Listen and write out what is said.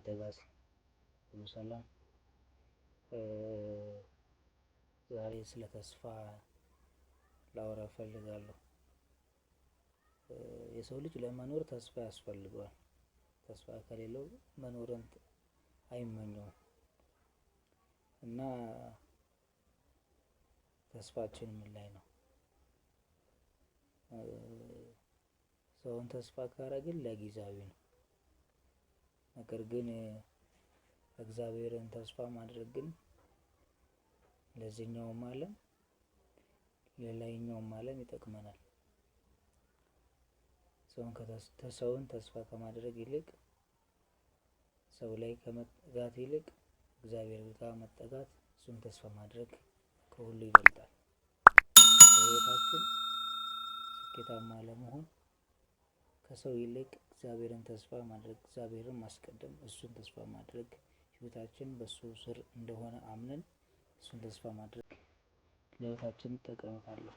ከእናንተ ጋር ሁሉ ሰላም። ዛሬ ስለ ተስፋ ላወራ እፈልጋለሁ። የሰው ልጅ ለመኖር ተስፋ ያስፈልገዋል። ተስፋ ከሌለው መኖርን አይመኘውም እና ተስፋችን ምን ላይ ነው? ሰውን ተስፋ ካረግን ለጊዜያዊ ነው። ነገር ግን እግዚአብሔርን ተስፋ ማድረግ ግን ለዚህኛውም ዓለም ለላይኛውም ዓለም ይጠቅመናል። ሰውን ተስፋ ከማድረግ ይልቅ ሰው ላይ ከመጠጋት ይልቅ እግዚአብሔር ጋር መጠጋት፣ እሱን ተስፋ ማድረግ ከሁሉ ይበልጣል። በሕይወታችን ስኬታማ ለመሆን ከሰው ይልቅ እግዚአብሔርን ተስፋ ማድረግ፣ እግዚአብሔርን ማስቀደም፣ እሱን ተስፋ ማድረግ፣ ሕይወታችን በሱ ስር እንደሆነ አምነን እሱን ተስፋ ማድረግ ለሕይወታችን ጠቀሜታ አለው።